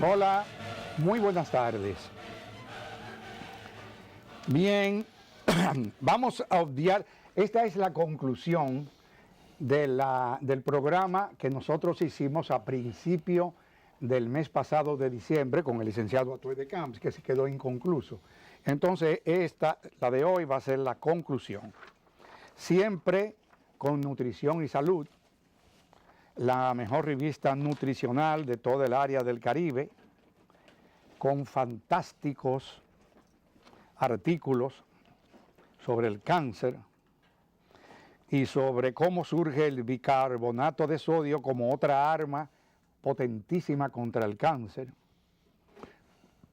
Hola, muy buenas tardes. Bien, vamos a obviar, esta es la conclusión del programa que nosotros hicimos a principio del mes pasado de diciembre con el licenciado Atuey de Camps, que se quedó inconcluso. Entonces, la de hoy va a ser la conclusión. Siempre con nutrición y salud, la mejor revista nutricional de toda el área del Caribe, con fantásticos artículos sobre el cáncer y sobre cómo surge el bicarbonato de sodio como otra arma potentísima contra el cáncer.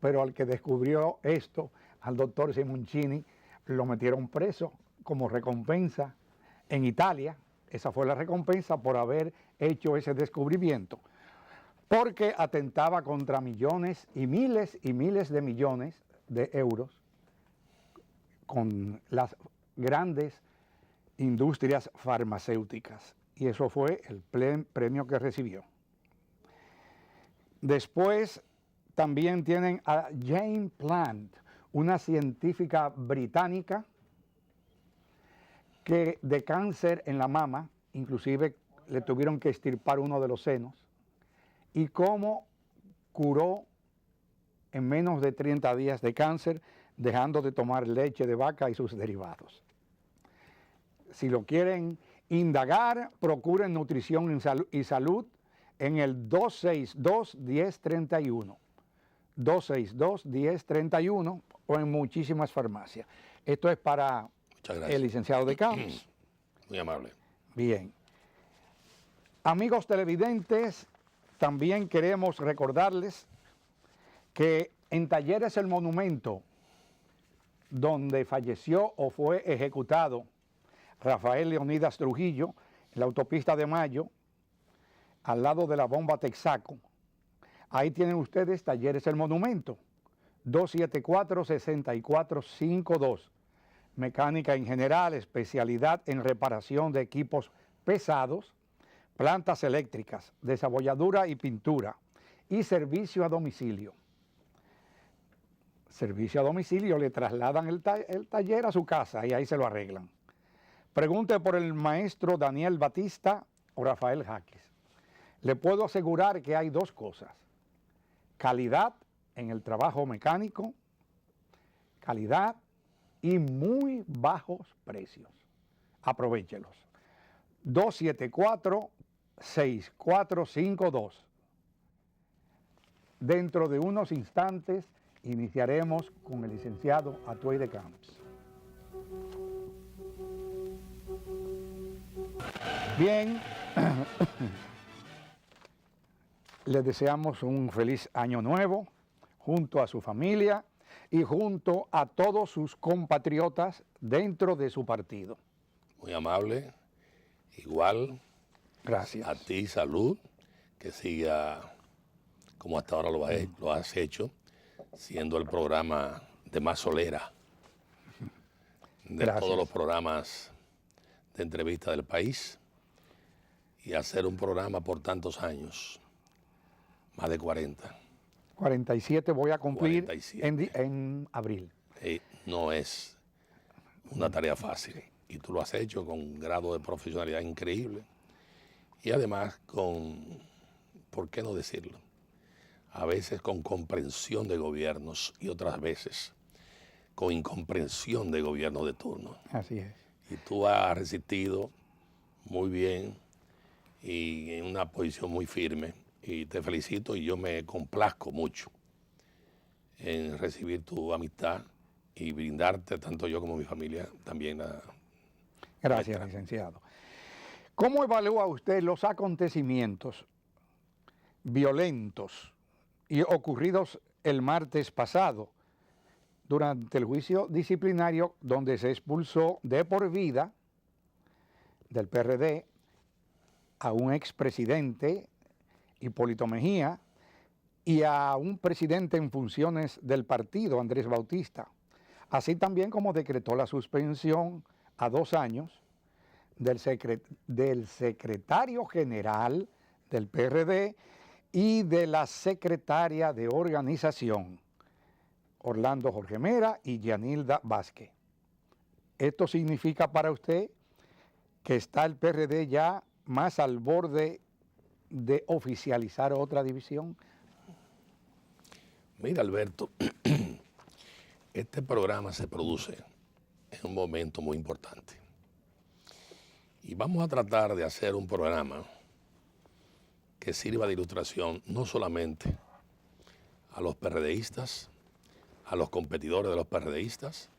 Pero al que descubrió esto, al doctor Simoncini, lo metieron preso como recompensa en Italia. Esa fue la recompensa por haber hecho ese descubrimiento, porque atentaba contra millones y miles de millones de euros con las grandes industrias farmacéuticas. Y eso fue el premio que recibió. Después también tienen a Jane Plant, una científica británica que de cáncer en la mama, inclusive le tuvieron que extirpar uno de los senos, y cómo curó en menos de 30 días de cáncer, dejando de tomar leche de vaca y sus derivados. Si lo quieren indagar, procuren nutrición y salud en el 262-1031. 262-1031 o en muchísimas farmacias. Esto es para el licenciado de Camps. Muy amable. Bien. Amigos televidentes, también queremos recordarles que en Talleres El Monumento, donde falleció o fue ejecutado Rafael Leonidas Trujillo, en la autopista de Mayo, al lado de la bomba Texaco, ahí tienen ustedes Talleres El Monumento, 274-6452. Mecánica en general, especialidad en reparación de equipos pesados, plantas eléctricas, desabolladura y pintura, y servicio a domicilio. Servicio a domicilio, le trasladan el taller a su casa y ahí se lo arreglan. Pregunte por el maestro Daniel Batista o Rafael Jaques. Le puedo asegurar que hay dos cosas: calidad en el trabajo mecánico, calidad y muy bajos precios. Aprovéchelos. 274-6452. Dentro de unos instantes iniciaremos con el licenciado Atuey de Camps. Bien, le deseamos un feliz año nuevo junto a su familia y junto a todos sus compatriotas dentro de su partido. Muy amable. Igual. Gracias. A ti, salud, que siga como hasta ahora lo has hecho, siendo el programa de más solera de Gracias. Todos los programas de entrevista del país, y hacer un programa por tantos años, más de 40. 47 voy a cumplir 47. En abril. No es una tarea fácil, y tú lo has hecho con un grado de profesionalidad increíble, y además con, ¿por qué no decirlo?, a veces con comprensión de gobiernos y otras veces con incomprensión de gobiernos de turno. Así es. Y tú has resistido muy bien y en una posición muy firme, y te felicito, y yo me complazco mucho en recibir tu amistad y brindarte, tanto yo como mi familia, también la... Gracias, licenciado. ¿Cómo evalúa usted los acontecimientos violentos y ocurridos el martes pasado durante el juicio disciplinario donde se expulsó de por vida del PRD a un expresidente, Hipólito Mejía, y a un presidente en funciones del partido, Andrés Bautista, así también como decretó la suspensión a 2 años del secretario general del PRD y de la secretaria de organización, Orlando Jorge Mera y Yanilda Vázquez. ¿Esto significa para usted que está el PRD ya más al borde de oficializar otra división? Mira, Alberto, este programa se produce en un momento muy importante. Y vamos a tratar de hacer un programa que sirva de ilustración no solamente a los PRDistas, a los competidores de los PRDistas,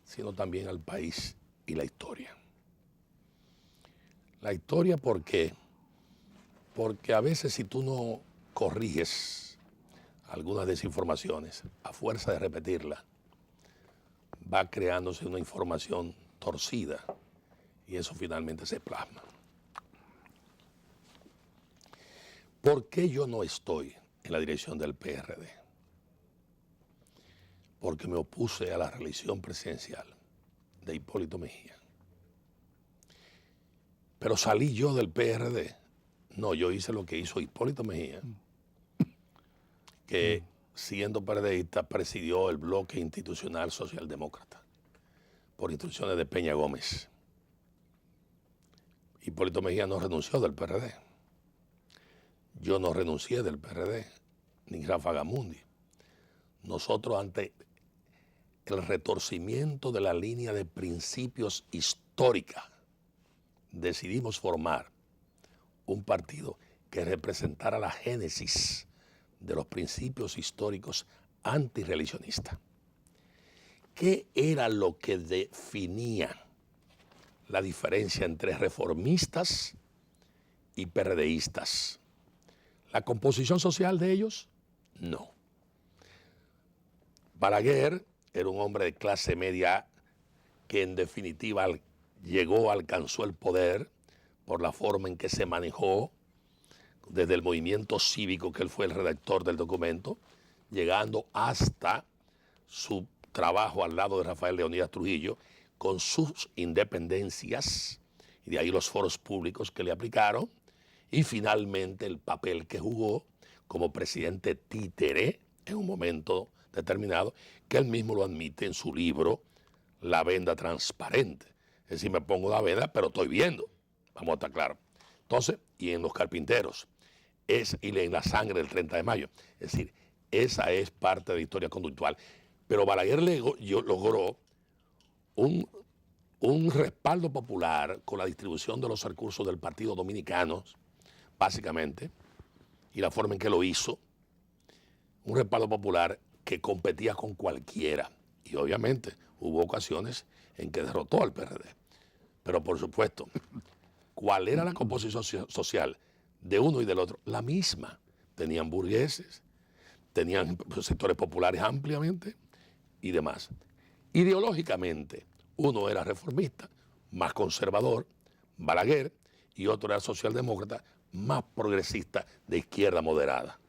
sino también al país y la historia. La historia, ¿por qué? Porque a veces si tú no corriges algunas desinformaciones, a fuerza de repetirla, va creándose una información torcida y eso finalmente se plasma. ¿Por qué yo no estoy en la dirección del PRD? Porque me opuse a la reelección presidencial de Hipólito Mejía. Pero salí yo del PRD. No, yo hice lo que hizo Hipólito Mejía, que siendo PRDista presidió el bloque institucional socialdemócrata por instrucciones de Peña Gómez. Hipólito Mejía no renunció del PRD. Yo no renuncié del PRD, ni Rafa Gamundi. Nosotros, ante el retorcimiento de la línea de principios histórica, decidimos formar un partido que representara la génesis de los principios históricos antirreeleccionistas. ¿Qué era lo que definía la diferencia entre reformistas y PRDistas? ¿La composición social de ellos? No. Balaguer era un hombre de clase media que en definitiva alcanzó el poder por la forma en que se manejó desde el movimiento cívico, que él fue el redactor del documento, llegando hasta su trabajo al lado de Rafael Leónidas Trujillo, con sus independencias, y de ahí los foros públicos que le aplicaron, y finalmente el papel que jugó como presidente títere en un momento determinado, que él mismo lo admite en su libro La Venda Transparente. Es decir, me pongo la venda, pero estoy viendo. Vamos a estar claros. Entonces, y en Los Carpinteros, y en La Sangre del 30 de mayo. Es decir, esa es parte de la historia conductual. Pero Balaguer logró un respaldo popular con la distribución de los recursos del Partido Dominicano, básicamente, y la forma en que lo hizo, un respaldo popular que competía con cualquiera. Y obviamente hubo ocasiones en que derrotó al PRD. Pero por supuesto, ¿cuál era la composición social de uno y del otro? La misma. Tenían burgueses, tenían sectores populares ampliamente y demás. Ideológicamente, uno era reformista, más conservador, Balaguer, y otro era socialdemócrata, más progresista, de izquierda moderada.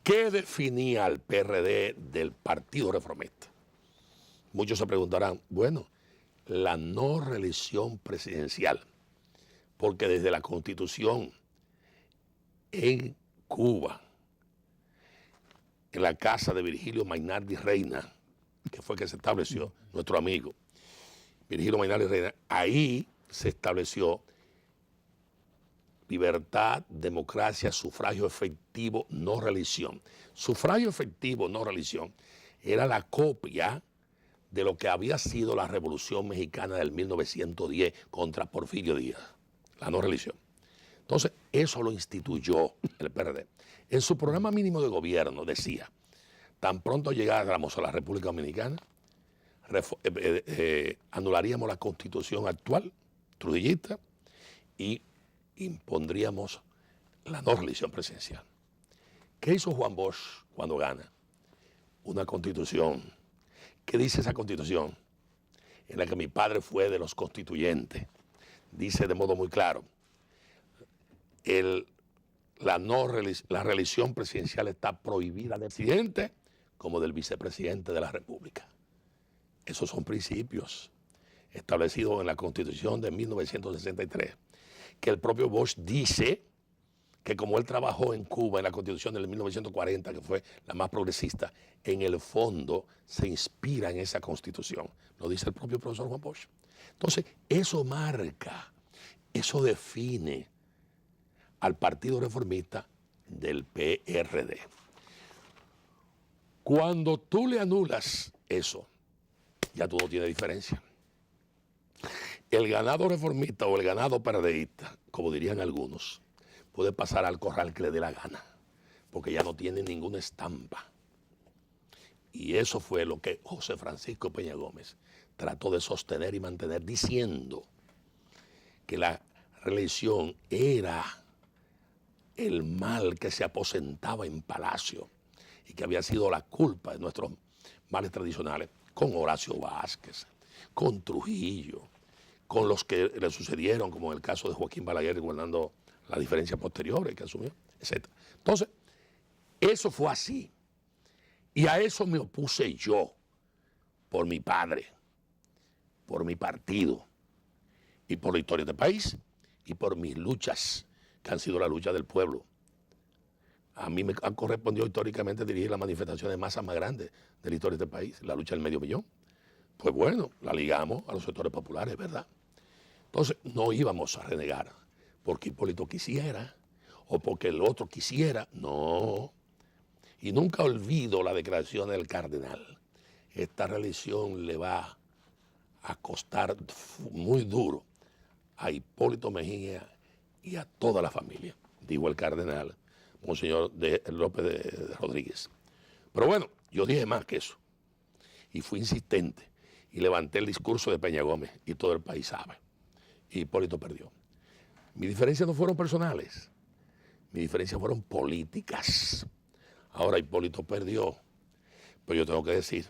¿Qué definía al PRD del Partido Reformista? Muchos se preguntarán, bueno, la no reelección presidencial, porque desde la Constitución en Cuba, en la casa de Virgilio Mainardi Reina, que fue que se estableció, nuestro amigo Virgilio Mainardi Reina, ahí se estableció libertad, democracia, sufragio efectivo, no reelección. Sufragio efectivo, no reelección, era la copia de lo que había sido la Revolución Mexicana del 1910 contra Porfirio Díaz, la no reelección. Entonces, eso lo instituyó el PRD. En su programa mínimo de gobierno decía, tan pronto llegáramos a la República Dominicana, anularíamos la Constitución actual, trujillista, y impondríamos la no reelección presidencial. ¿Qué hizo Juan Bosch cuando gana? Una constitución. ¿Qué dice esa constitución? En la que mi padre fue de los constituyentes. Dice de modo muy claro, la reelección presidencial está prohibida del presidente como del vicepresidente de la República. Esos son principios establecidos en la Constitución de 1963, que el propio Bosch dice que como él trabajó en Cuba en la Constitución del 1940, que fue la más progresista, en el fondo se inspira en esa Constitución. Lo dice el propio profesor Juan Bosch. Entonces, eso marca, eso define al Partido Reformista del PRD. Cuando tú le anulas eso, ya tú no tienes diferencia. El ganado reformista o el ganado PRDista, como dirían algunos, puede pasar al corral que le dé la gana, porque ya no tiene ninguna estampa. Y eso fue lo que José Francisco Peña Gómez trató de sostener y mantener, diciendo que la reelección era el mal que se aposentaba en Palacio y que había sido la culpa de nuestros males tradicionales, con Horacio Vázquez, con Trujillo, con los que le sucedieron, como en el caso de Joaquín Balaguer, guardando las diferencias posteriores que asumió, etc. Entonces, eso fue así. Y a eso me opuse yo, por mi padre, por mi partido, y por la historia del país, y por mis luchas, que han sido la lucha del pueblo. A mí me han correspondido históricamente dirigir las manifestaciones de masa más grandes de la historia del país, la lucha del medio millón. Pues bueno, la ligamos a los sectores populares, ¿verdad? Entonces, no íbamos a renegar porque Hipólito quisiera o porque el otro quisiera, no. Y nunca olvido la declaración del cardenal. Esta reelección le va a costar muy duro a Hipólito Mejía y a toda la familia, dijo el cardenal Monseñor López de Rodríguez. Pero bueno, yo dije más que eso y fui insistente y levanté el discurso de Peña Gómez y todo el país sabe. Y Hipólito perdió. Mis diferencias no fueron personales, mis diferencias fueron políticas. Ahora Hipólito perdió, pero yo tengo que decir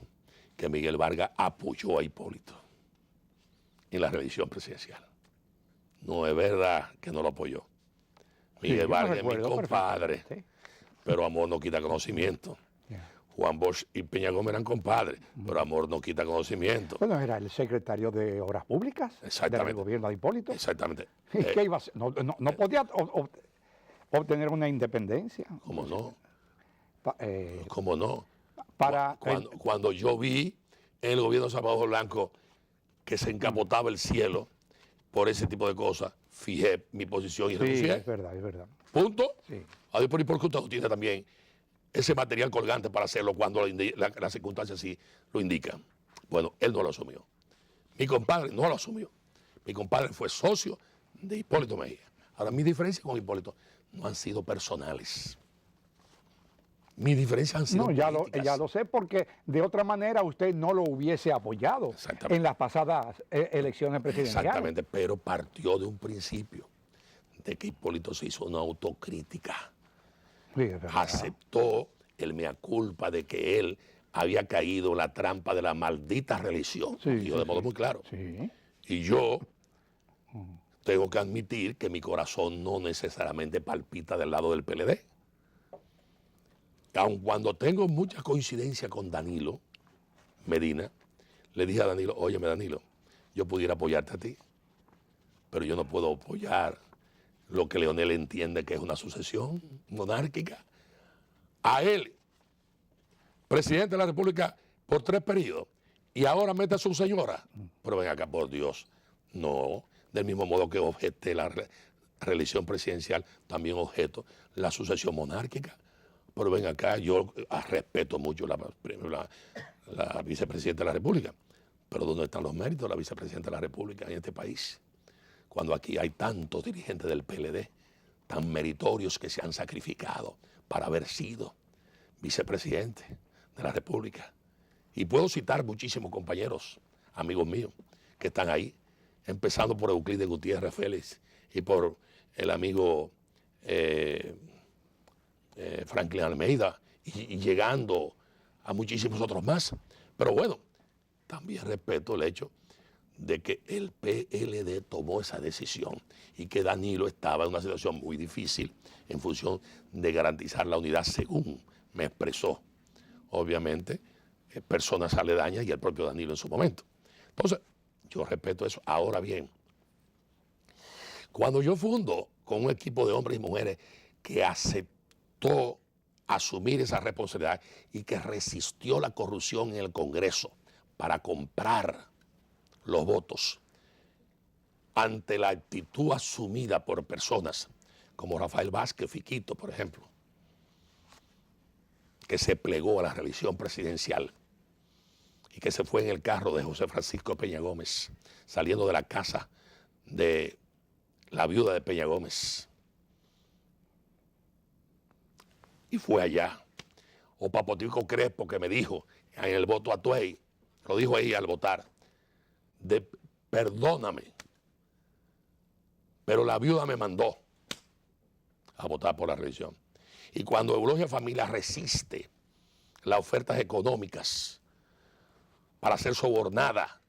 que Miguel Vargas apoyó a Hipólito en la reelección presidencial. No es verdad que no lo apoyó. Miguel Vargas es mi compadre, pero amor no quita conocimiento. Juan Bosch y Peña Gómez eran compadres, pero amor no quita conocimiento. Bueno, era el secretario de Obras Públicas del gobierno de Hipólito. Exactamente. ¿Y qué iba a hacer? No podía obtener una independencia. ¿Cómo no? Eh, ¿Cómo no? Para cuando yo vi en el gobierno de Salvador Blanco que se encapotaba el cielo por ese tipo de cosas, fijé mi posición y renuncié. Es verdad, es verdad. Punto. Sí. Adiós, por porque usted tiene también ese material colgante para hacerlo cuando las circunstancias así lo indican. Bueno, él no lo asumió. Mi compadre no lo asumió. Mi compadre fue socio de Hipólito Mejía. Ahora, mis diferencias con Hipólito no han sido personales. Mis diferencias han sido políticas. Ya lo sé, porque de otra manera usted no lo hubiese apoyado en las pasadas elecciones presidenciales. Exactamente, pero partió de un principio de que Hipólito se hizo una autocrítica. Sí, aceptó el mea culpa de que él había caído en la trampa de la maldita reelección. De modo muy claro. Sí. Y yo tengo que admitir que mi corazón no necesariamente palpita del lado del PLD. Aun cuando tengo mucha coincidencia con Danilo Medina, le dije a Danilo, óyeme Danilo, yo pudiera apoyarte a ti, pero yo no puedo apoyar lo que Leonel entiende que es una sucesión monárquica. A él, presidente de la República por 3 periodos, y ahora mete a su señora. Pero ven acá, por Dios, no. Del mismo modo que objeté la reelección presidencial, también objeto la sucesión monárquica. Pero ven acá, yo respeto mucho la vicepresidenta de la República, pero ¿dónde están los méritos de la vicepresidenta de la República en este país? Cuando aquí hay tantos dirigentes del PLD, tan meritorios que se han sacrificado para haber sido vicepresidente de la República. Y puedo citar muchísimos compañeros, amigos míos, que están ahí, empezando por Euclides Gutiérrez Félix y por el amigo Franklin Almeida y llegando a muchísimos otros más. Pero bueno, también respeto el hecho de que el PLD tomó esa decisión y que Danilo estaba en una situación muy difícil en función de garantizar la unidad, según me expresó, obviamente, personas aledañas y el propio Danilo en su momento. Entonces, yo respeto eso. Ahora bien, cuando yo fundo con un equipo de hombres y mujeres que aceptó asumir esa responsabilidad y que resistió la corrupción en el Congreso para comprar los votos ante la actitud asumida por personas como Rafael Vázquez Fiquito, por ejemplo, que se plegó a la reelección presidencial y que se fue en el carro de José Francisco Peña Gómez, saliendo de la casa de la viuda de Peña Gómez. Y fue allá. O Papotico Crespo, que me dijo en el voto a Tuey, lo dijo ahí al votar, perdóname, pero la viuda me mandó a votar por la reelección. Y cuando Eulogia Familia resiste las ofertas económicas para ser sobornada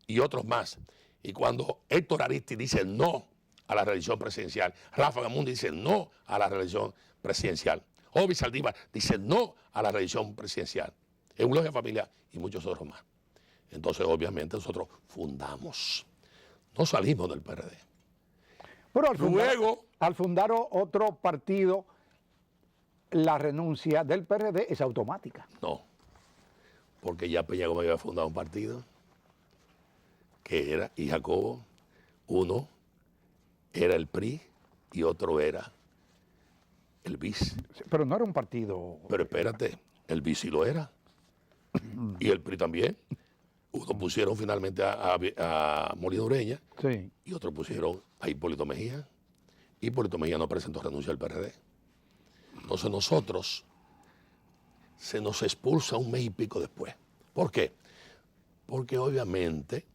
y otros más, y cuando Héctor Aristi dice no a la reelección presidencial, Rafa Gamún dice no a la reelección presidencial, Obi Saldívar dice no a la reelección presidencial, Eulogia Familia y muchos otros más. Entonces, obviamente, nosotros fundamos, no salimos del PRD. Pero Luego, al fundar otro partido, la renuncia del PRD es automática. no, porque ya Peña Gómez había fundado un partido que era, y Jacobo, uno era el PRI y otro era el BIS. Pero no era un partido... Pero espérate, el BIS sí lo era, y el PRI también. Uno pusieron finalmente a Molina Ureña, Sí. y otro pusieron a Hipólito Mejía. Hipólito Mejía no presentó renuncia al PRD. Entonces nosotros se nos expulsa un mes y pico después. ¿Por qué? Porque obviamente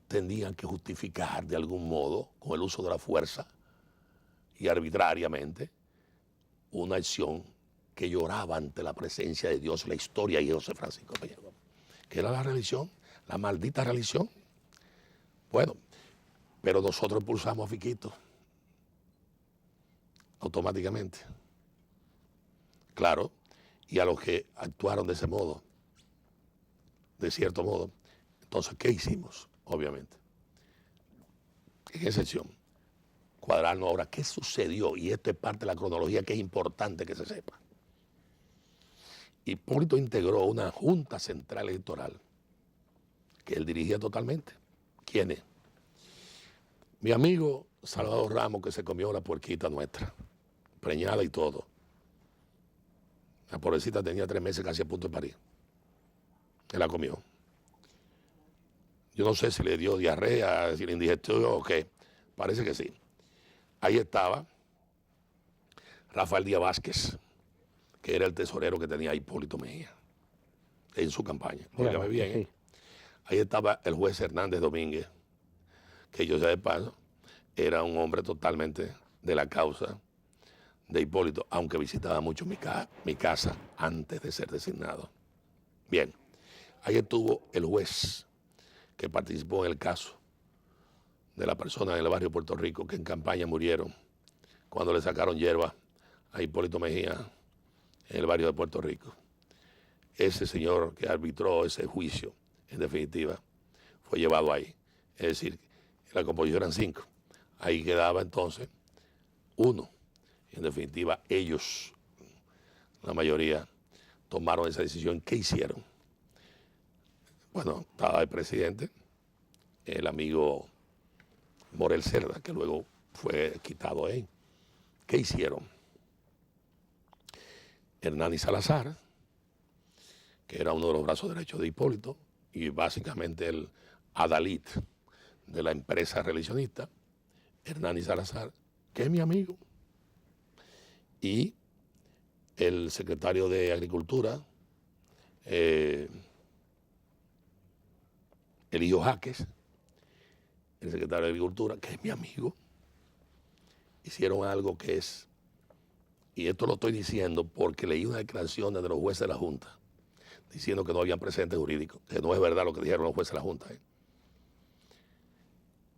tendrían que justificar de algún modo, con el uso de la fuerza y arbitrariamente, una acción que lloraba ante la presencia de Dios, la historia y José Francisco Peña Gómez, que era la religión, la maldita religión. Bueno, pero nosotros expulsamos a Fiquito automáticamente. Claro, y a los que actuaron de ese modo, de cierto modo, entonces, ¿qué hicimos? Obviamente, en excepción, cuadrarnos ahora qué sucedió, y esto es parte de la cronología que es importante que se sepa. Hipólito integró una junta central electoral que él dirigía totalmente. ¿Quién es? Mi amigo Salvador Ramos, que se comió la puerquita nuestra, preñada y todo. La pobrecita tenía 3 meses casi a punto de parir. Él la comió. Yo no sé si le dio diarrea, si le indigestió o qué. Parece que sí. Ahí estaba Rafael Díaz Vázquez, que era el tesorero que tenía Hipólito Mejía en su campaña. Óigame bien, ¿eh? Ahí estaba el juez Hernández Domínguez, que yo sé de paso, era un hombre totalmente de la causa de Hipólito, aunque visitaba mucho mi casa antes de ser designado. Bien, ahí estuvo el juez que participó en el caso de la persona en el barrio de Puerto Rico que en campaña murieron cuando le sacaron hierba a Hipólito Mejía en el barrio de Puerto Rico. Ese señor que arbitró ese juicio, en definitiva, fue llevado ahí. Es decir, la composición eran 5. Ahí quedaba entonces 1. En definitiva, ellos, la mayoría, tomaron esa decisión. ¿Qué hicieron? Bueno, estaba el presidente, el amigo Morel Cerda, que luego fue quitado ahí. ¿Qué hicieron? Hernán y Salazar, que era uno de los brazos derechos de Hipólito, y básicamente el adalid de la empresa reeleccionista, Hernán y Salazar, que es mi amigo, y el secretario de Agricultura, Elío Jaques, el secretario de Agricultura, que es mi amigo, hicieron algo que es, y esto lo estoy diciendo porque leí una declaración de los jueces de la Junta, diciendo que no habían precedentes jurídicos, que no es verdad lo que dijeron los jueces de la Junta.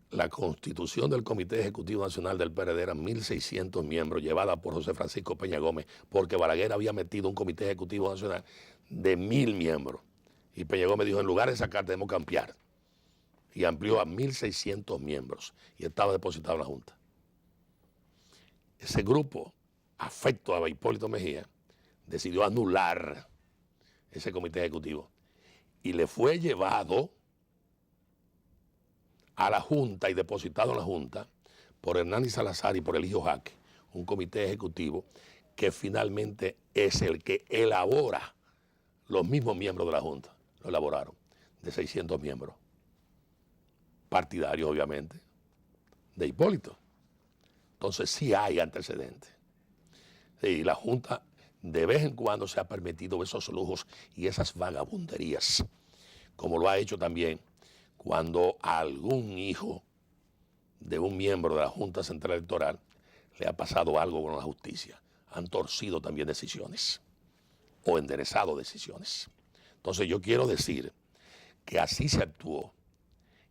La constitución del Comité Ejecutivo Nacional del PRD eran 1.600 miembros, llevada por José Francisco Peña Gómez, porque Balaguer había metido un Comité Ejecutivo Nacional de 1.000 miembros. Y Peña Gómez dijo, en lugar de sacar, tenemos que ampliar. Y amplió a 1.600 miembros y estaba depositado en la Junta. Ese grupo afecto a Hipólito Mejía, decidió anular ese comité ejecutivo y le fue llevado a la Junta y depositado en la Junta por Hernández Salazar y por Eligio Jaque, un comité ejecutivo que finalmente es el que elabora los mismos miembros de la Junta. Lo elaboraron, de 600 miembros, partidarios obviamente, de Hipólito. Entonces sí hay antecedentes. Y la Junta de vez en cuando se ha permitido esos lujos y esas vagabunderías, como lo ha hecho también cuando a algún hijo de un miembro de la Junta Central Electoral le ha pasado algo con la justicia. Han torcido también decisiones o enderezado decisiones. Entonces yo quiero decir que así se actuó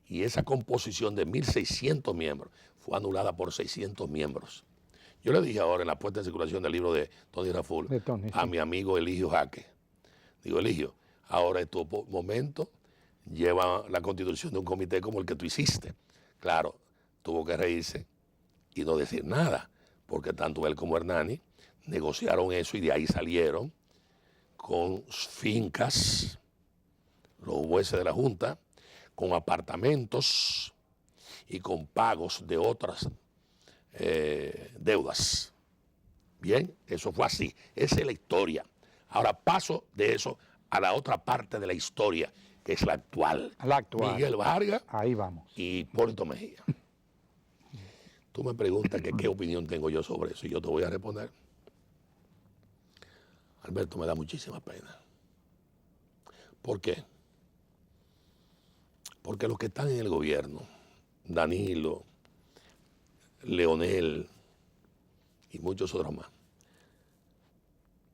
y esa composición de 1.600 miembros fue anulada por 600 miembros. Yo le dije ahora en la puesta en circulación del libro de Tony Raful a mi amigo Eligio Jaque, digo, Eligio, ahora es tu momento, lleva la constitución de un comité como el que tú hiciste. Claro, tuvo que reírse y no decir nada, porque tanto él como Hernani negociaron eso y de ahí salieron con fincas, los jueces de la Junta, con apartamentos y con pagos de otras deudas. Bien, eso fue así. Esa es la historia. Ahora paso de eso a la otra parte de la historia, que es la actual. La actual. Miguel Vargas. Ahí vamos. Y Hipólito Mejía. Tú me preguntas que qué opinión tengo yo sobre eso y yo te voy a responder. Alberto, me da muchísima pena. ¿Por qué? Porque los que están en el gobierno, Danilo, Leonel y muchos otros más,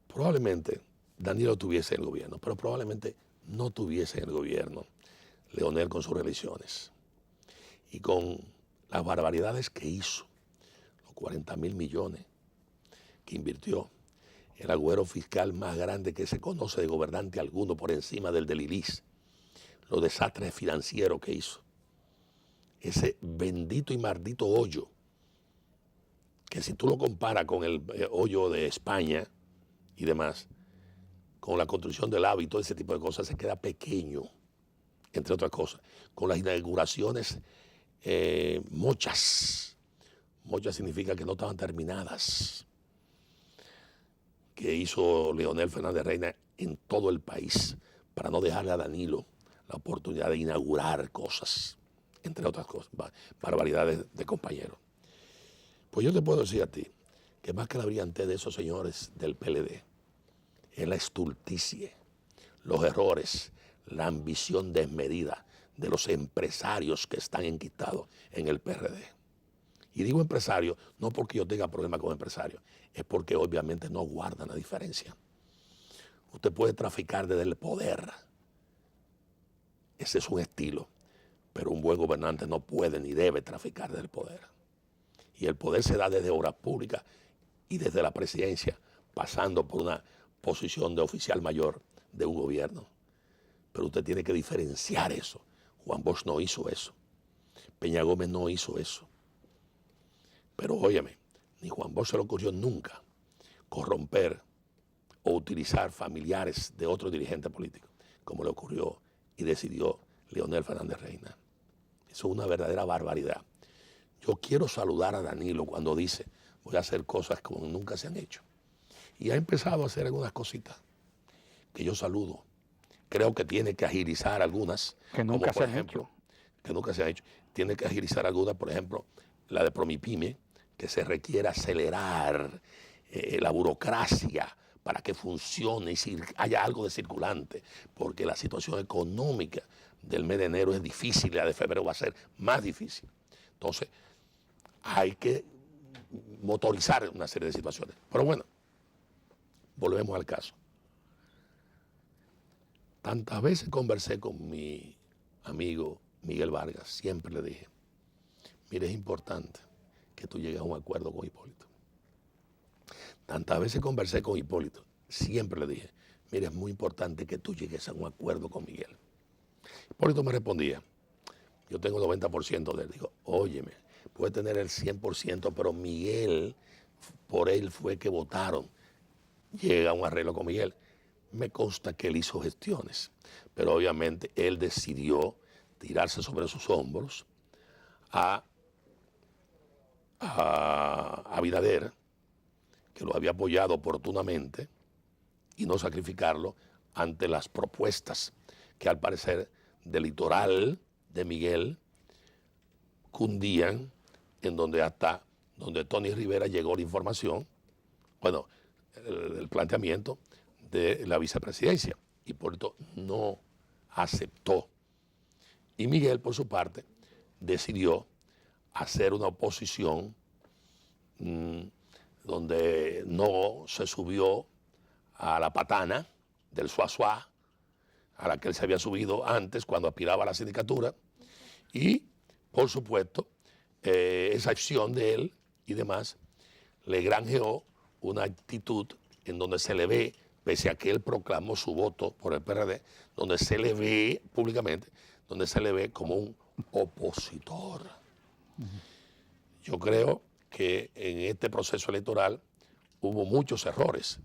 probablemente Danilo estuviese en el gobierno, pero probablemente no estuviese en el gobierno Leonel con sus reelecciones y con las barbaridades que hizo, los 40.000 millones que invirtió, el agüero fiscal más grande que se conoce de gobernante alguno por encima del ILIS, los desastres financieros que hizo, ese bendito y maldito hoyo, que si tú lo comparas con el hoyo de España y demás, con la construcción del AVE y todo ese tipo de cosas, se queda pequeño, entre otras cosas, con las inauguraciones mochas significa que no estaban terminadas, que hizo Leonel Fernández Reina en todo el país, para no dejarle a Danilo la oportunidad de inaugurar cosas, entre otras cosas, barbaridades de compañeros. Pues yo te puedo decir a ti que más que la brillantez de esos señores del PLD es la estulticia, los errores, la ambición desmedida de los empresarios que están enquistados en el PRD. Y digo empresarios no porque yo tenga problemas con empresarios, es porque obviamente no guardan la diferencia. Usted puede traficar desde el poder, ese es un estilo, pero un buen gobernante no puede ni debe traficar desde el poder. Y el poder se da desde obras públicas y desde la presidencia, pasando por una posición de oficial mayor de un gobierno. Pero usted tiene que diferenciar eso. Juan Bosch no hizo eso. Peña Gómez no hizo eso. Pero óyeme, ni Juan Bosch se le ocurrió nunca corromper o utilizar familiares de otro dirigente político, como le ocurrió y decidió Leonel Fernández Reina. Eso es una verdadera barbaridad. Yo quiero saludar a Danilo cuando dice, voy a hacer cosas como nunca se han hecho. Y ha empezado a hacer algunas cositas que yo saludo. Creo que tiene que agilizar algunas. Que nunca se han hecho. Que nunca se han hecho. Tiene que agilizar algunas, por ejemplo, la de Promipyme, que se requiere acelerar la burocracia para que funcione y si haya algo de circulante, porque la situación económica del mes de enero es difícil y la de febrero va a ser más difícil. Entonces, hay que motorizar una serie de situaciones. Pero bueno, volvemos al caso. Tantas veces conversé con mi amigo Miguel Vargas, siempre le dije, mire, es importante que tú llegues a un acuerdo con Hipólito. Tantas veces conversé con Hipólito, siempre le dije, mire, es muy importante que tú llegues a un acuerdo con Miguel. Hipólito me respondía, yo tengo 90% de él. Digo, óyeme, puede tener el 100%, pero Miguel por él fue que votaron. Llega a un arreglo con Miguel. Me consta que él hizo gestiones, pero obviamente él decidió tirarse sobre sus hombros a Abinader, que lo había apoyado oportunamente, y no sacrificarlo ante las propuestas que al parecer del litoral de Miguel cundían, en donde Tony Rivera llegó la información, bueno, el planteamiento de la vicepresidencia, y por esto no aceptó. Y Miguel, por su parte, decidió hacer una oposición donde no se subió a la patana del suá, a la que él se había subido antes cuando aspiraba a la sindicatura, y, por supuesto, esa acción de él y demás le granjeó una actitud en donde se le ve, pese a que él proclamó su voto por el PRD, donde se le ve públicamente, donde se le ve como un opositor. Yo creo que en este proceso electoral hubo muchos errores,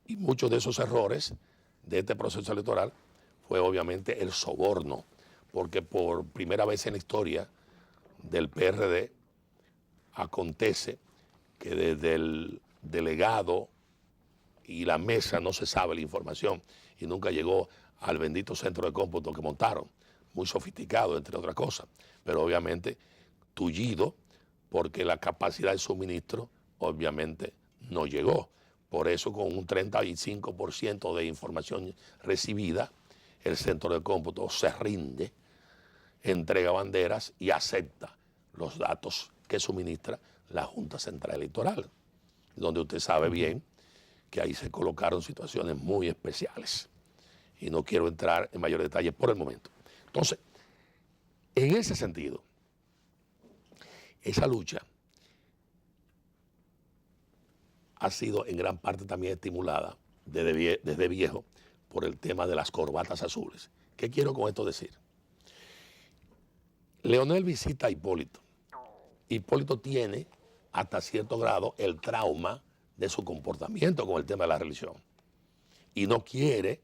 y muchos de esos errores de este proceso electoral fue obviamente el soborno, porque por primera vez en la historia del PRD acontece que desde el delegado y la mesa no se sabe la información, y nunca llegó al bendito centro de cómputo que montaron, muy sofisticado, entre otras cosas, pero obviamente tullido, porque la capacidad de suministro obviamente no llegó. Por eso, con un 35% de información recibida, el centro de cómputo se rinde, entrega banderas y acepta los datos que suministra la Junta Central Electoral, donde usted sabe bien que ahí se colocaron situaciones muy especiales. Y no quiero entrar en mayor detalle por el momento. Entonces, en ese sentido, esa lucha ha sido en gran parte también estimulada desde viejo por el tema de las corbatas azules. ¿Qué quiero con esto decir? Leonel visita a Hipólito. Hipólito tiene hasta cierto grado el trauma de su comportamiento con el tema de la religión y no quiere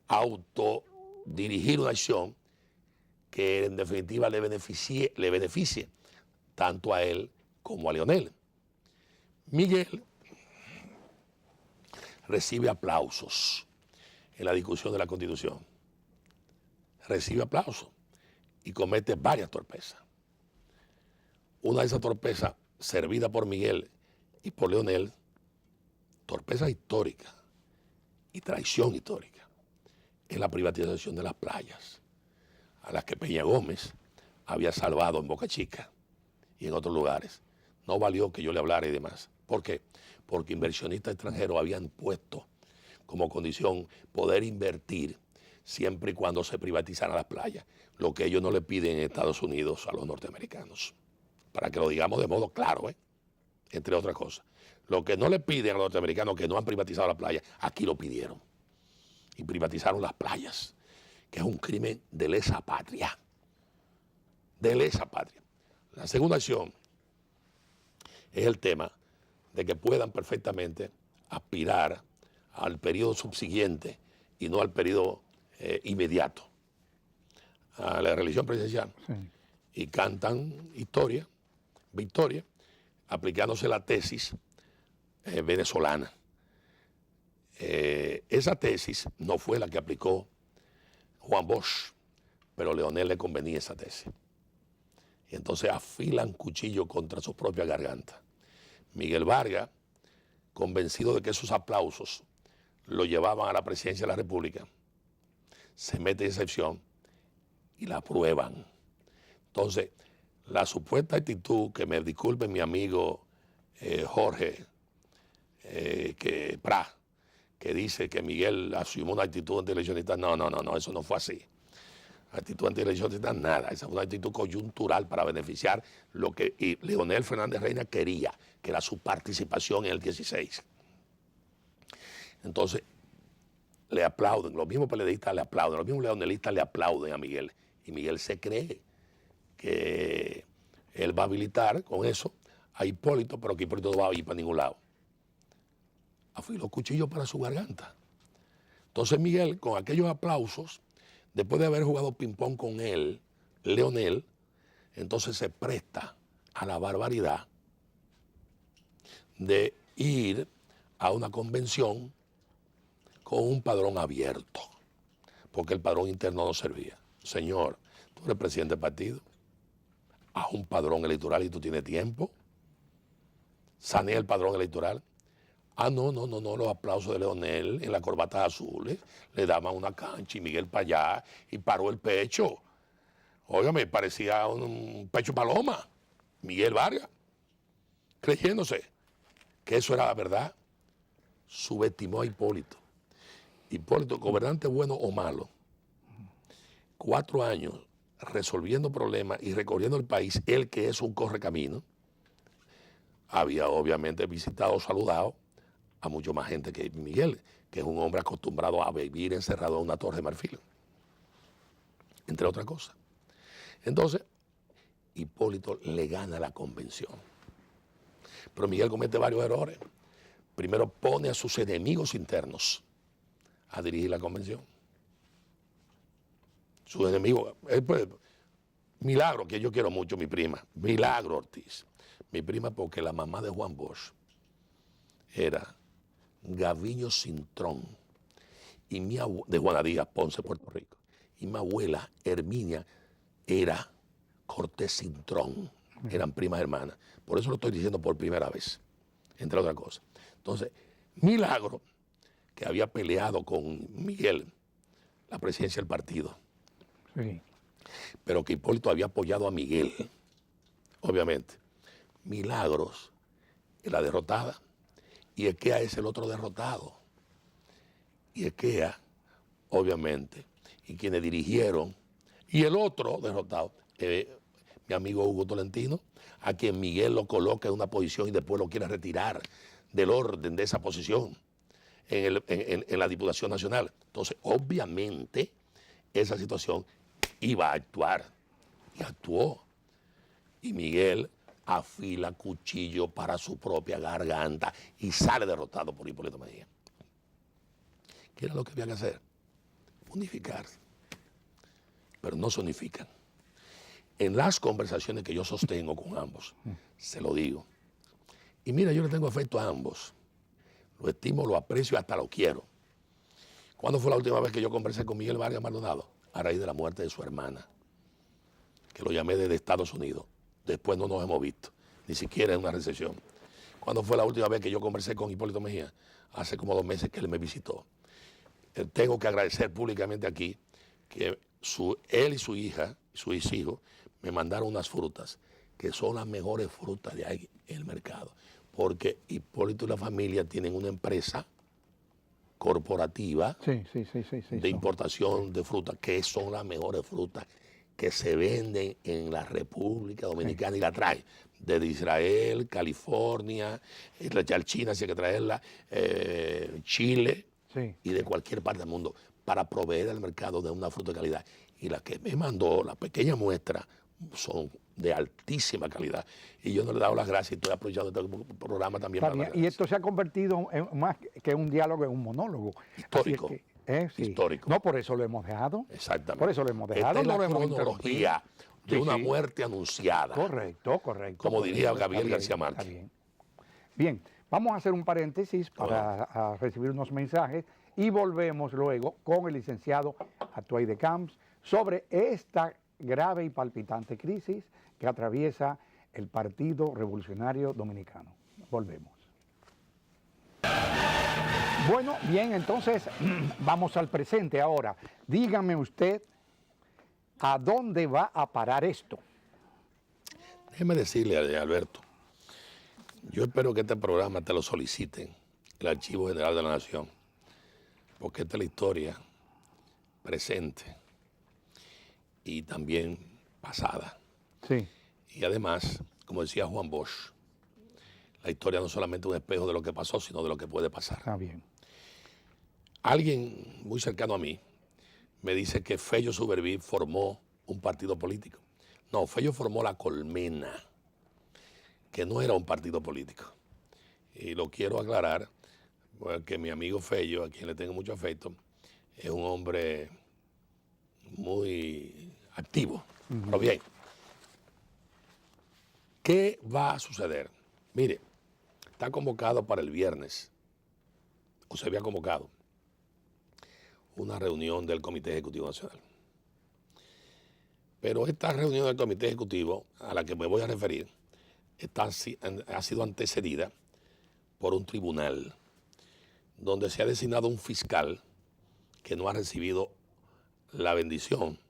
autodirigir una acción que en definitiva le beneficie tanto a él como a Leonel. Miguel recibe aplausos en la discusión de la Constitución, recibe aplausos y comete varias torpezas. Una de esas torpezas, servida por Miguel y por Leonel, torpeza histórica y traición histórica, es la privatización de las playas, a las que Peña Gómez había salvado en Boca Chica y en otros lugares. No valió que yo le hablara y demás. ¿Por qué? Porque inversionistas extranjeros habían puesto como condición poder invertir siempre y cuando se privatizaran las playas, lo que ellos no le piden en Estados Unidos a los norteamericanos. Para que lo digamos de modo claro, entre otras cosas. Lo que no le piden a los norteamericanos que no han privatizado la playa, aquí lo pidieron. Y privatizaron las playas, que es un crimen de lesa patria. De lesa patria. La segunda acción es el tema de que puedan perfectamente aspirar al periodo subsiguiente y no al periodo inmediato a la reelección presidencial. Sí. Y cantan victoria, aplicándose la tesis venezolana. Esa tesis no fue la que aplicó Juan Bosch, pero a Leonel le convenía esa tesis. Y entonces afilan cuchillo contra su propia garganta. Miguel Vargas, convencido de que esos aplausos lo llevaban a la presidencia de la República, se mete en esa opción y la aprueban. Entonces, la supuesta actitud, que me disculpe mi amigo Jorge que dice que Miguel asumió una actitud antieleccionista, no, eso no fue así. Actitud antieleccionista, nada. Esa fue una actitud coyuntural para beneficiar lo que Leonel Fernández Reina quería, que era su participación en el 16. Entonces, le aplauden, los mismos PLDistas le aplauden, los mismos leonelistas le aplauden a Miguel. Y Miguel se cree que él va a habilitar con eso a Hipólito, pero que Hipólito no va a ir para ningún lado. Afiló cuchillo para su garganta. Entonces Miguel, con aquellos aplausos, después de haber jugado ping-pong con él, Leonel, entonces se presta a la barbaridad de ir a una convención con un padrón abierto, porque el padrón interno no servía. Señor, tú eres presidente del partido, haz un padrón electoral y tú tienes tiempo. Sanea el padrón electoral. Ah, no, los aplausos de Leonel en las corbatas azules le daban una cancha y Miguel para allá y paró el pecho. Óigame, parecía un pecho paloma. Miguel Vargas, creyéndose que eso era la verdad, subestimó a Hipólito. Hipólito, gobernante bueno o malo, 4 años resolviendo problemas y recorriendo el país, él que es un correcamino, había obviamente visitado, saludado a mucho más gente que Miguel, que es un hombre acostumbrado a vivir encerrado en una torre de marfil, entre otras cosas. Entonces, Hipólito le gana la convención. Pero Miguel comete varios errores. Primero pone a sus enemigos internos a dirigir la convención. Sus enemigos, Milagro, que yo quiero mucho, mi prima, Milagro Ortiz. Mi prima porque la mamá de Juan Bosch era Gaviño Cintrón y de Juana Díaz Ponce, Puerto Rico. Y mi abuela, Herminia, era Cortés Cintrón. Eran primas hermanas. Por eso lo estoy diciendo por primera vez, entre otras cosas. Entonces, Milagro, que había peleado con Miguel la presidencia del partido, sí, pero que Hipólito había apoyado a Miguel, obviamente. Milagros es la derrotada y Equea es el otro derrotado. Y Equea, obviamente, y quienes dirigieron, y el otro derrotado, mi amigo Hugo Tolentino, a quien Miguel lo coloca en una posición y después lo quiere retirar del orden de esa posición en la Diputación Nacional. Entonces, obviamente, esa situación iba a actuar, y actuó. Y Miguel afila cuchillo para su propia garganta y sale derrotado por Hipólito Mejía. ¿Qué era lo que había que hacer? Unificarse. Pero no se unifican. En las conversaciones que yo sostengo con ambos, se lo digo. Y mira, yo le tengo afecto a ambos. Lo estimo, lo aprecio y hasta lo quiero. ¿Cuándo fue la última vez que yo conversé con Miguel Vargas Maldonado? A raíz de la muerte de su hermana, que lo llamé desde Estados Unidos. Después no nos hemos visto, ni siquiera en una recepción. ¿Cuándo fue la última vez que yo conversé con Hipólito Mejía? Hace como 2 meses que él me visitó. Tengo que agradecer públicamente aquí que él y su hija, sus hijos, me mandaron unas frutas que son las mejores frutas de ahí en el mercado. Porque Hipólito y la familia tienen una empresa corporativa de importación de frutas, que son las mejores frutas que se venden en la República Dominicana y la traen desde Israel, California, la China, si hay que traerla, Chile y de cualquier parte del mundo para proveer al mercado de una fruta de calidad. Y la que me mandó, la pequeña muestra, son de altísima calidad. Y yo no le he dado las gracias y estoy aprovechando este programa también para dar las Y esto se ha convertido en más que un diálogo, en un monólogo. Histórico. Sí. Histórico. No, por eso lo hemos dejado. Exactamente. Por eso lo hemos dejado. Esta es no la lo hemos cronología de una muerte anunciada. Correcto. Como diría Gabriel García Márquez. Está bien. Bien, vamos a hacer un paréntesis para recibir unos mensajes y volvemos luego con el licenciado Atuay de Camps sobre esta grave y palpitante crisis que atraviesa el Partido Revolucionario Dominicano. Volvemos. Bueno, bien, entonces vamos al presente ahora. Dígame usted, ¿a dónde va a parar esto? Déjeme decirle a Alberto, yo espero que este programa te lo soliciten, el Archivo General de la Nación, porque esta es la historia presente y también pasada. Sí. Y además, como decía Juan Bosch, la historia no solamente es un espejo de lo que pasó, sino de lo que puede pasar. Está bien. Alguien muy cercano a mí me dice que Fello Suberví formó un partido político. No, Fello formó la Colmena. que no era un partido político. Y lo quiero aclarar, porque mi amigo Fello, a quien le tengo mucho afecto, es un hombre muy activo. Pero bien, ¿qué va a suceder? Mire, está convocado para el viernes, o se había convocado, una reunión del Comité Ejecutivo Nacional. Pero esta reunión del Comité Ejecutivo, a la que me voy a referir, ha sido antecedida por un tribunal donde se ha designado un fiscal que no ha recibido la bendición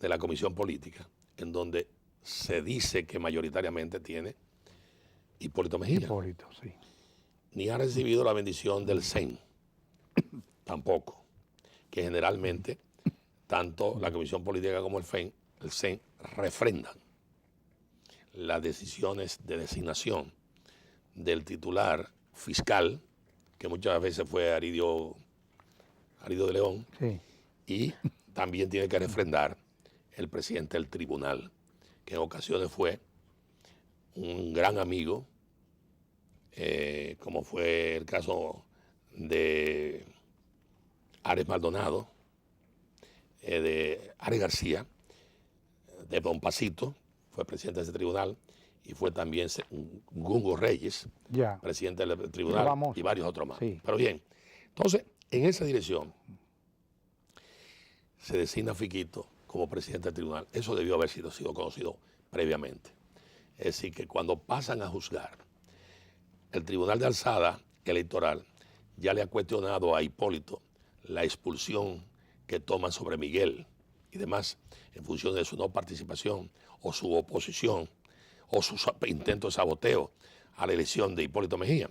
de la Comisión Política, en donde se dice que mayoritariamente tiene Hipólito Mejía. Hipólito, sí. Ni ha recibido la bendición del CEN, tampoco, que generalmente tanto la Comisión Política como el CEN refrendan las decisiones de designación del titular fiscal, que muchas veces fue Aridio de León, Sí. y también tiene que refrendar el presidente del tribunal, que en ocasiones fue un gran amigo, como fue el caso de Ares Maldonado, de Ares García, de Don Pasito, fue presidente de ese tribunal, y fue también Gungo Reyes, Ya. presidente del tribunal, Vamos. y varios otros más. Sí. Pero bien, entonces, en esa dirección se designa a Fiquito como presidente del tribunal. Eso debió haber sido conocido previamente. Es decir, que cuando pasan a juzgar, el Tribunal de Alzada Electoral ya le ha cuestionado a Hipólito la expulsión que toman sobre Miguel y demás en función de su no participación o su oposición o su intento de saboteo a la elección de Hipólito Mejía.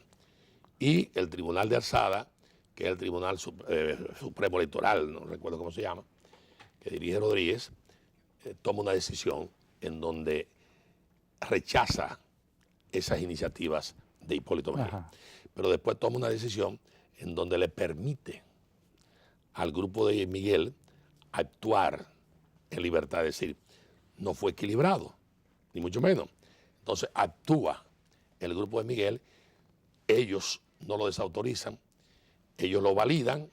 Y el Tribunal de Alzada, que es el Tribunal Supremo Electoral, no recuerdo cómo se llama, que dirige Rodríguez, toma una decisión en donde rechaza esas iniciativas de Hipólito Mejía. Ajá. Pero después toma una decisión en donde le permite al grupo de Miguel actuar en libertad, es decir, no fue equilibrado, ni mucho menos. Entonces actúa el grupo de Miguel, ellos no lo desautorizan, ellos lo validan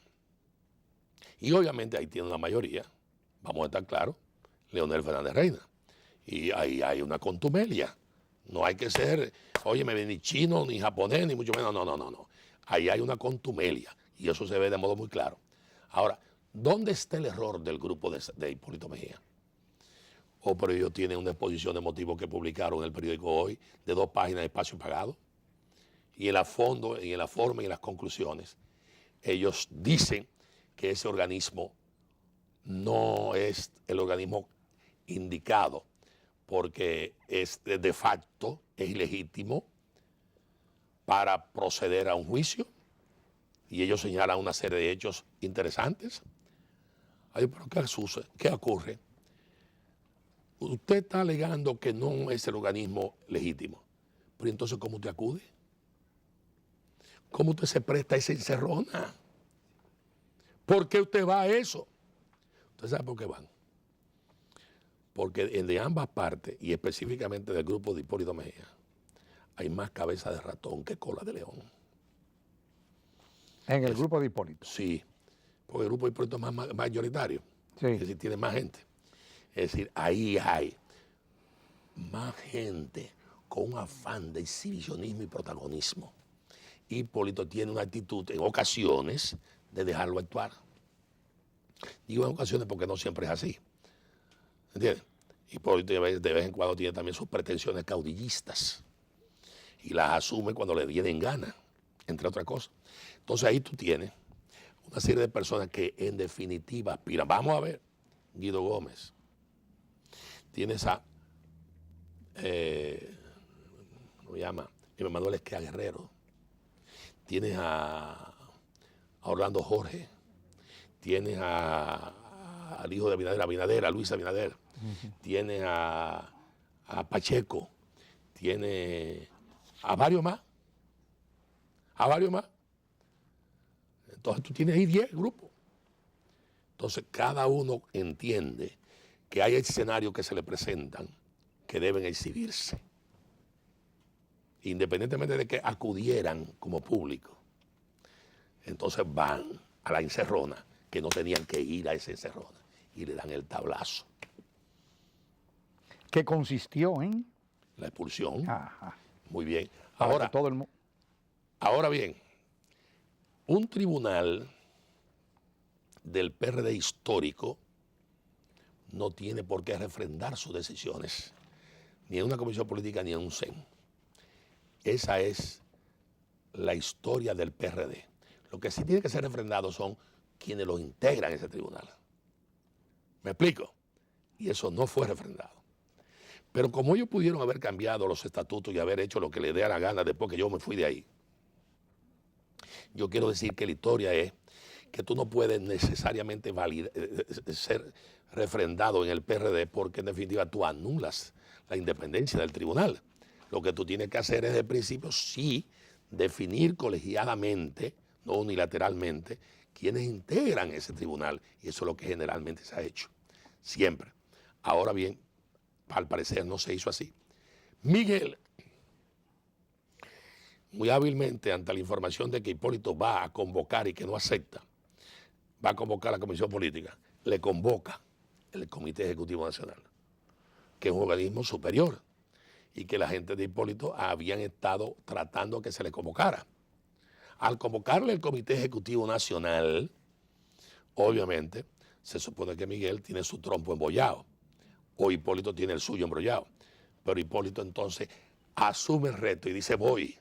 y obviamente ahí tiene una mayoría, vamos a estar claros, Leonel Fernández Reina. Y ahí hay una contumelia. No hay que ser, óyeme, ni chino, ni japonés, ni mucho menos, no. Ahí hay una contumelia y eso se ve de modo muy claro. Ahora, ¿dónde está el error del grupo de Hipólito Mejía? Pero ellos tienen una exposición de motivos que publicaron en el periódico Hoy de 2 páginas de espacio pagado. Y en la fondo, y en la forma y en las conclusiones, ellos dicen que ese organismo no es el organismo indicado porque es de facto, es ilegítimo para proceder a un juicio. Y ellos señalan una serie de hechos interesantes. Ay, pero ¿qué ocurre? Usted está alegando que no es el organismo legítimo. Pero entonces, ¿cómo usted acude? ¿Cómo usted se presta a esa encerrona? ¿Por qué usted va a eso? ¿Usted sabe por qué van? Porque de ambas partes, y específicamente del grupo de Hipólito Mejía, hay más cabeza de ratón que cola de león. En el grupo de Hipólito. Sí, porque el grupo de Hipólito es más mayoritario. Sí. Es decir, tiene más gente. Es decir, ahí hay más gente con un afán de exhibicionismo y protagonismo. Hipólito tiene una actitud en ocasiones de dejarlo actuar. Digo en ocasiones porque no siempre es así. ¿Entiendes? Hipólito de vez en cuando tiene también sus pretensiones caudillistas y las asume cuando le vienen ganas, entre otras cosas. Entonces ahí tú tienes una serie de personas que en definitiva aspiran. Vamos a ver, Guido Gómez. Tienes a, ¿cómo se llama? Manuel Esquea Guerrero. Tienes a Orlando Jorge. Tienes al hijo de Abinader, a Luis Abinader. Tienes a Pacheco. Tienes a varios más. Entonces tú tienes ahí 10 grupos. Entonces cada uno entiende que hay escenarios que se le presentan que deben exhibirse. independientemente de que acudieran como público, entonces van a la encerrona, que no tenían que ir a esa encerrona, y le dan el tablazo. ¿Qué consistió en? La expulsión. Ajá. Muy bien. Para Ahora, que todo el mundo. ahora bien, un tribunal del PRD histórico no tiene por qué refrendar sus decisiones, ni en una comisión política ni en un CEN. Esa es la historia del PRD. Lo que sí tiene que ser refrendado son quienes lo integran ese tribunal. ¿Me explico? Y eso no fue refrendado. Pero como ellos pudieron haber cambiado los estatutos y haber hecho lo que les dé a la gana después que yo me fui de ahí, yo quiero decir que la historia es que tú no puedes necesariamente ser refrendado en el PRD porque en definitiva tú anulas la independencia del tribunal. Lo que tú tienes que hacer es, de principio, sí definir colegiadamente, no unilateralmente, quienes integran ese tribunal. Y eso es lo que generalmente se ha hecho, siempre. Ahora bien, al parecer no se hizo así. Miguel, muy hábilmente, ante la información de que Hipólito va a convocar y que no acepta, va a convocar a la Comisión Política, le convoca el Comité Ejecutivo Nacional, que es un organismo superior, y que la gente de Hipólito habían estado tratando que se le convocara. Al convocarle el Comité Ejecutivo Nacional, obviamente, se supone que Miguel tiene su trompo embollado, o Hipólito tiene el suyo embrollado. Pero Hipólito entonces asume el reto y dice, voy,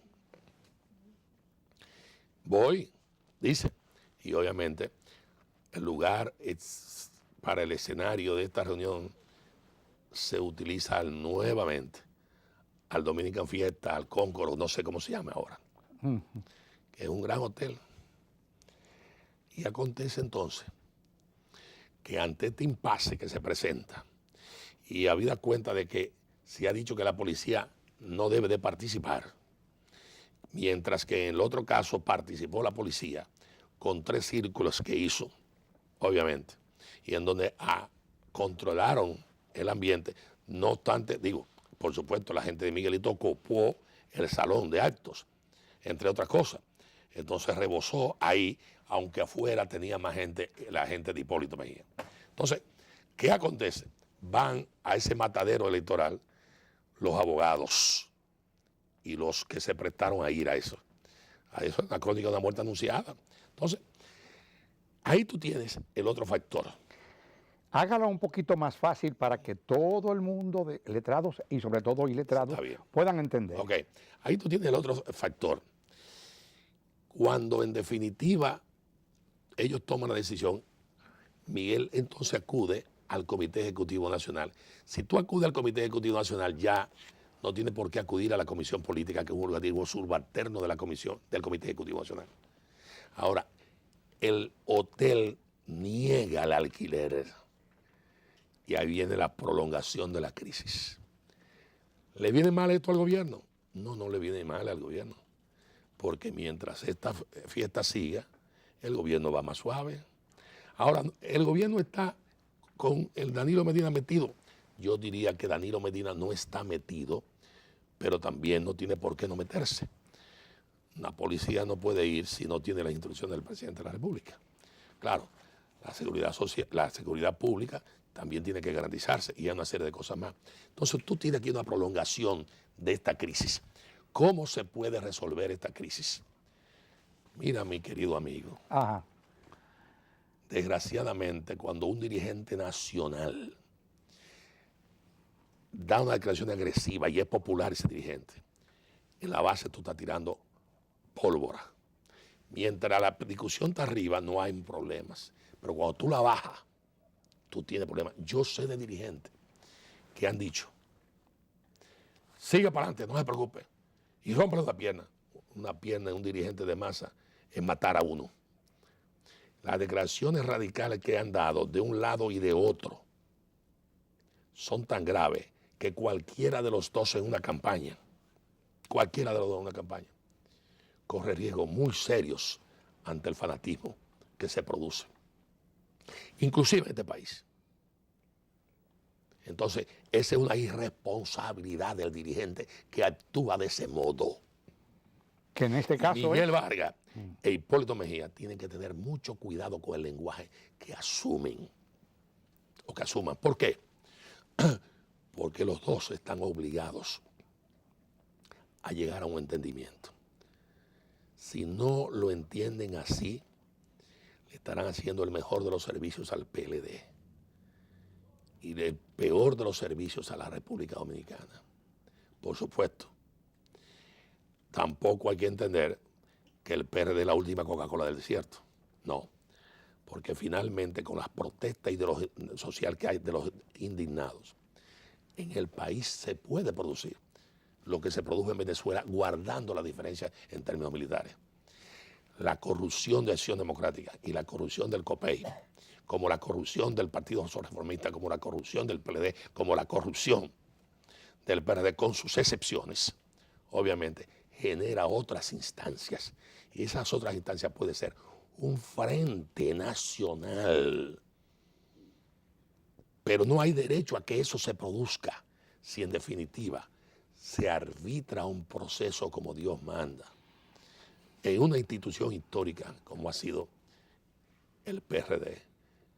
dice. Y obviamente el lugar para el escenario de esta reunión se utiliza nuevamente al Dominican Fiesta, al Concord, no sé cómo se llama ahora, que es un gran hotel. Y acontece entonces que ante este impasse que se presenta, y habida cuenta de que se ha dicho que la policía no debe de participar, mientras que en el otro caso participó la policía con 3 círculos que hizo, obviamente, y en donde controlaron el ambiente. No obstante, por supuesto, la gente de Miguelito ocupó el salón de actos, entre otras cosas. Entonces rebosó ahí, aunque afuera tenía más gente, la gente de Hipólito Mejía. Entonces, ¿qué acontece? Van a ese matadero electoral los abogados y los que se prestaron a ir a eso. A eso es la crónica de una muerte anunciada. Entonces, ahí tú tienes el otro factor. Hágalo un poquito más fácil para que todo el mundo de letrados y sobre todo iletrados puedan entender. Ok, ahí tú tienes el otro factor. Cuando en definitiva ellos toman la decisión, Miguel entonces acude al Comité Ejecutivo Nacional. Si tú acudes al Comité Ejecutivo Nacional, ya no tienes por qué acudir a la Comisión Política, que es un organismo subalterno de la Comisión del Comité Ejecutivo Nacional. Ahora, el hotel niega el alquiler y ahí viene la prolongación de la crisis. ¿Le viene mal esto al gobierno? No, no le viene mal al gobierno, porque mientras esta fiesta siga, el gobierno va más suave. Ahora, el gobierno está con el Danilo Medina metido. Yo diría que Danilo Medina no está metido, pero también no tiene por qué no meterse. La policía no puede ir si no tiene las instrucciones del presidente de la República. Claro, la seguridad pública también tiene que garantizarse y hay una serie de cosas más. Entonces tú tienes aquí una prolongación de esta crisis. ¿Cómo se puede resolver esta crisis? Mira, mi querido amigo, desgraciadamente cuando un dirigente nacional da una declaración agresiva y es popular ese dirigente, en la base tú estás tirando pólvora. Mientras la discusión está arriba no hay problemas, pero cuando tú la bajas, tú tienes problemas. Yo sé de dirigentes que han dicho, siga para adelante, no se preocupe, y rompe una pierna de un dirigente de masa es matar a uno. Las declaraciones radicales que han dado de un lado y de otro son tan graves que cualquiera de los dos en una campaña, corre riesgos muy serios ante el fanatismo que se produce. Inclusive en este país. Entonces, esa es una irresponsabilidad del dirigente que actúa de ese modo. Que en este caso Miguel Vargas e Hipólito Mejía tienen que tener mucho cuidado con el lenguaje que asumen o que asuman. ¿Por qué? Porque los dos están obligados a llegar a un entendimiento. Si no lo entienden así, le estarán haciendo el mejor de los servicios al PLD y el peor de los servicios a la República Dominicana. Por supuesto, tampoco hay que entender que el PRD es la última Coca-Cola del desierto. No, porque finalmente con las protestas social que hay de los indignados, en el país se puede producir lo que se produjo en Venezuela, guardando la diferencia en términos militares. La corrupción de Acción Democrática y la corrupción del COPEI, como la corrupción del Partido Reformista, como la corrupción del PLD, como la corrupción del PRD, con sus excepciones, obviamente, genera otras instancias. Y esas otras instancias pueden ser un frente nacional. Pero no hay derecho a que eso se produzca si en definitiva se arbitra un proceso como Dios manda en una institución histórica como ha sido el PRD,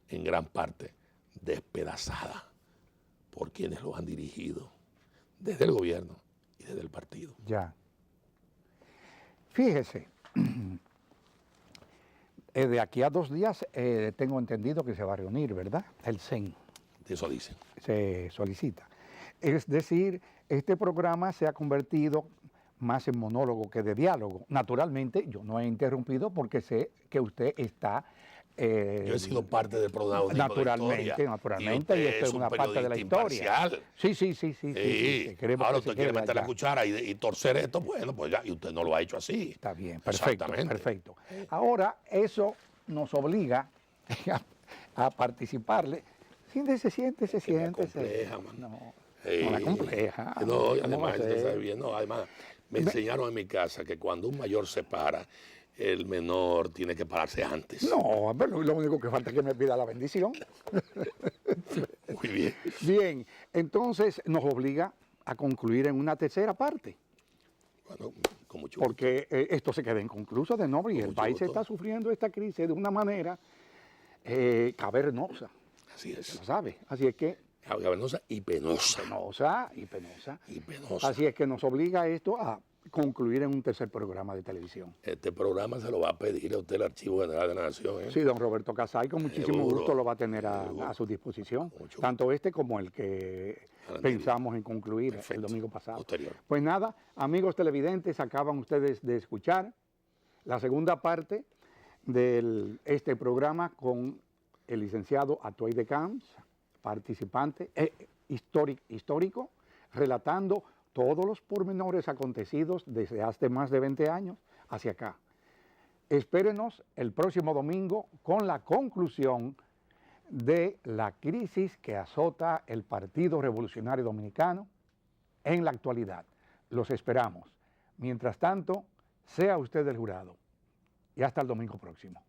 en gran parte despedazada por quienes lo han dirigido desde el gobierno y desde el partido. Ya. Fíjese, de aquí a 2 días tengo entendido que se va a reunir, ¿verdad? El CEN. Eso dicen. Se solicita. Es decir, este programa se ha convertido más en monólogo que de diálogo. Naturalmente, yo no he interrumpido porque sé que usted está... yo he sido parte del programa. Naturalmente, y esto es una parte de la historia. Imparcial. Sí. Ahora usted quiere meter la cuchara y torcer esto, bueno, pues ya, y usted no lo ha hecho así. Está bien, perfecto. Ahora, eso nos obliga a participarle. Siéntese. Compleja, man. No la compleja. No, además, usted sabe bien, además, me enseñaron en mi casa que cuando un mayor se para, el menor tiene que pararse antes. No, pero lo único que falta es que me pida la bendición. Muy bien. Bien, entonces nos obliga a concluir en una tercera parte. Bueno, con mucho gusto. Porque esto se queda inconcluso de nuevo y el país está sufriendo esta crisis de una manera cavernosa. Así es. ¿Lo sabe? Así es que... Cavernosa y penosa. Penosa. Así es que nos obliga esto a concluir en un tercer programa de televisión. Este programa se lo va a pedir a usted el Archivo General de la Nación. Sí, don Roberto Casay, con muchísimo gusto lo va a tener a su disposición. Tanto este como el que pensamos en concluir el domingo pasado. Posterior. Pues nada, amigos televidentes, acaban ustedes de escuchar la segunda parte de este programa con el licenciado Atuey de Camps, participante histórico, relatando todos los pormenores acontecidos desde hace más de 20 años hacia acá. Espérenos el próximo domingo con la conclusión de la crisis que azota el Partido Revolucionario Dominicano en la actualidad. Los esperamos. Mientras tanto, sea usted el jurado. Y hasta el domingo próximo.